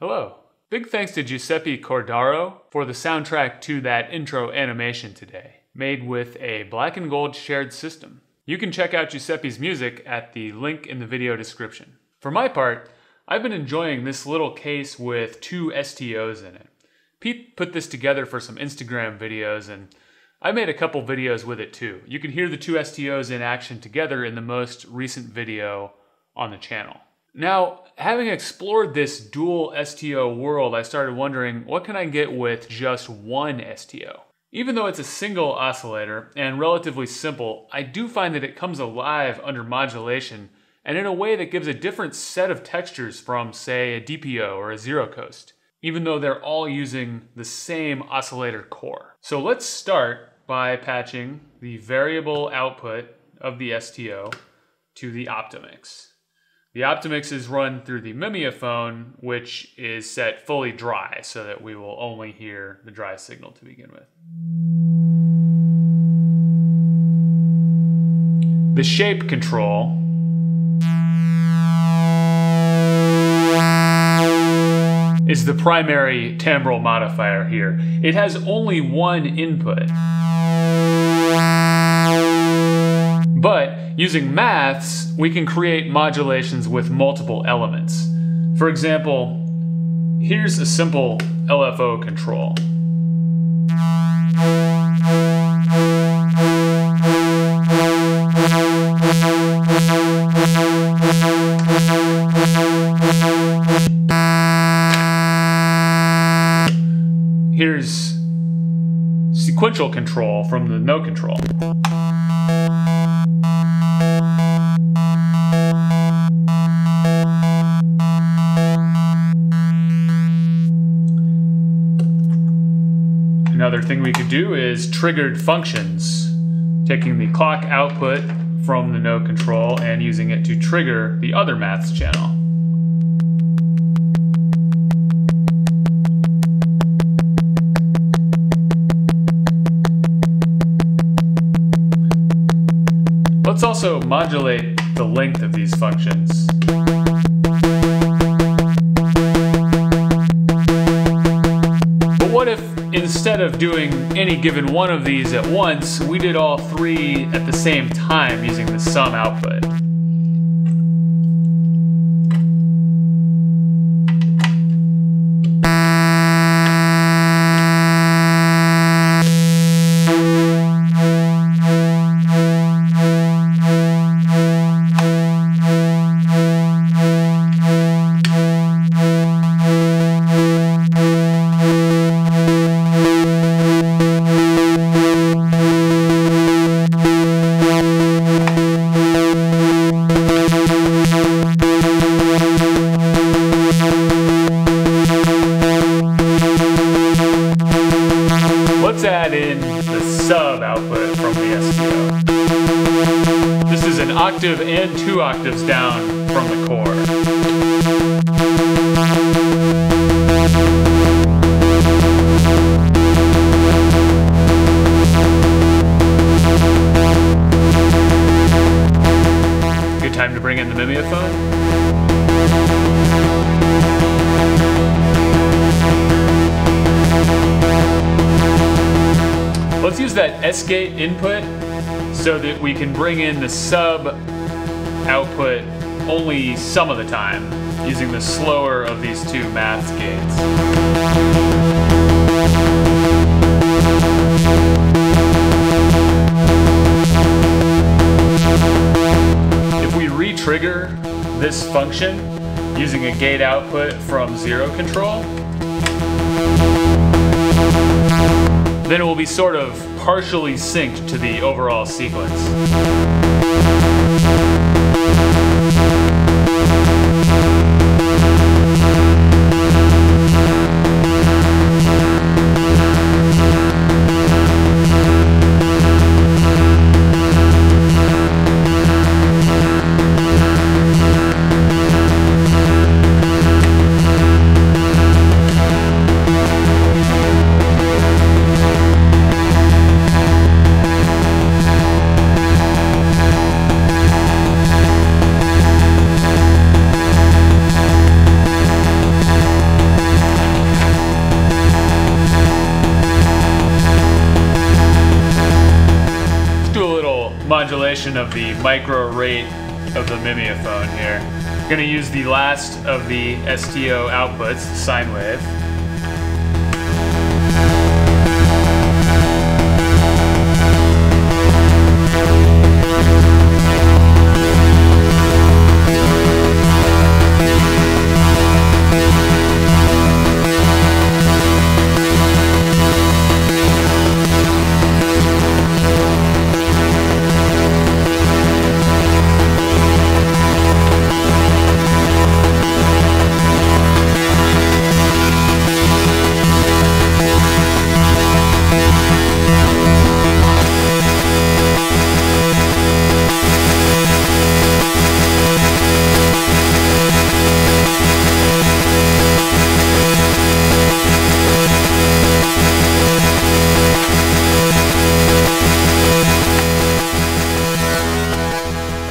Hello. Big thanks to Giuseppe Cordaro for the soundtrack to that intro animation today, made with a black and gold shared system. You can check out Giuseppe's music at the link in the video description. For my part, I've been enjoying this little case with two STOs in it. Pete put this together for some Instagram videos, and I made a couple videos with it too. You can hear the two STOs in action together in the most recent video on the channel. Now, having explored this dual STO world, I started wondering, what can I get with just one STO? Even though it's a single oscillator and relatively simple, I do find that it comes alive under modulation and in a way that gives a different set of textures from, say, a DPO or a zero coast, even though they're all using the same oscillator core. So let's start by patching the variable output of the STO to the Optimix. The Optimix is run through the mimeophone, which is set fully dry so that we will only hear the dry signal to begin with. The shape control is the primary timbral modifier here. It has only one input. But using maths, we can create modulations with multiple elements. For example, here's a simple LFO control. Here's sequential control from the no control. Another thing we could do is triggered functions, taking the clock output from the no control and using it to trigger the other maths channel. Let's also modulate the length of these functions. But what if instead of doing any given one of these at once, we did all three at the same time using the sum output? Let's add in the sub output from the STO. This is an octave and 2 octaves down from the core. Good time to bring in the mimeophone. Let's use that S-gate input so that we can bring in the sub output only some of the time, using the slower of these two maths gates. If we re-trigger this function using a gate output from zero control, then it will be sort of partially synced to the overall sequence. modulation of the micro rate of the mimeophone here. I'm going to use the last of the STO outputs, the sine wave.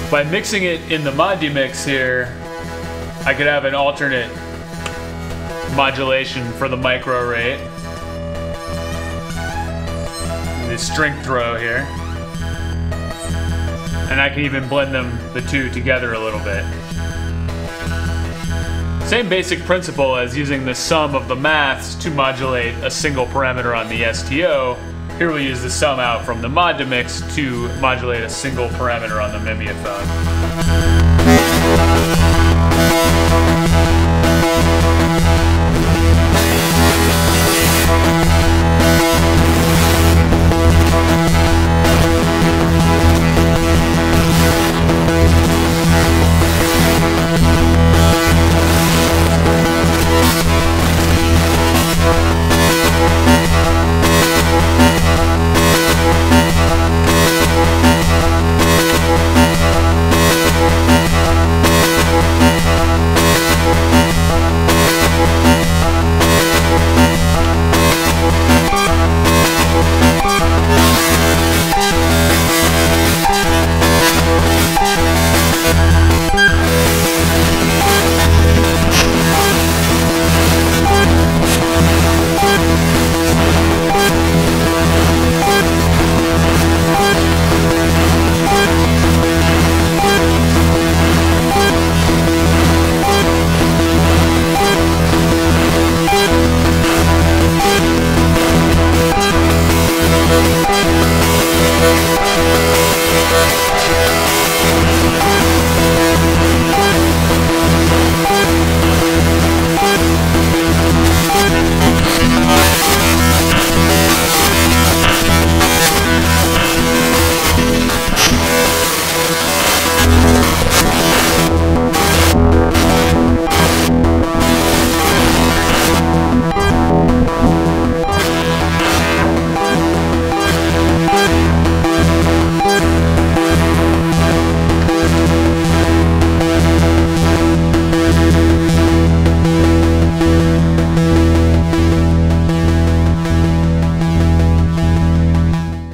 By mixing it in the Mod-Mix here, I could have an alternate modulation for the micro rate. The strength throw here. And I can even blend the two together a little bit. Same basic principle as using the sum of the maths to modulate a single parameter on the STO. Here we use the sum out from the Mod-Mix to modulate a single parameter on the mimeophone.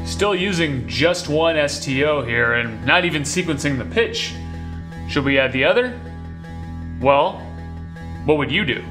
Still using just one STO here and not even sequencing the pitch. Should we add the other? Well, what would you do?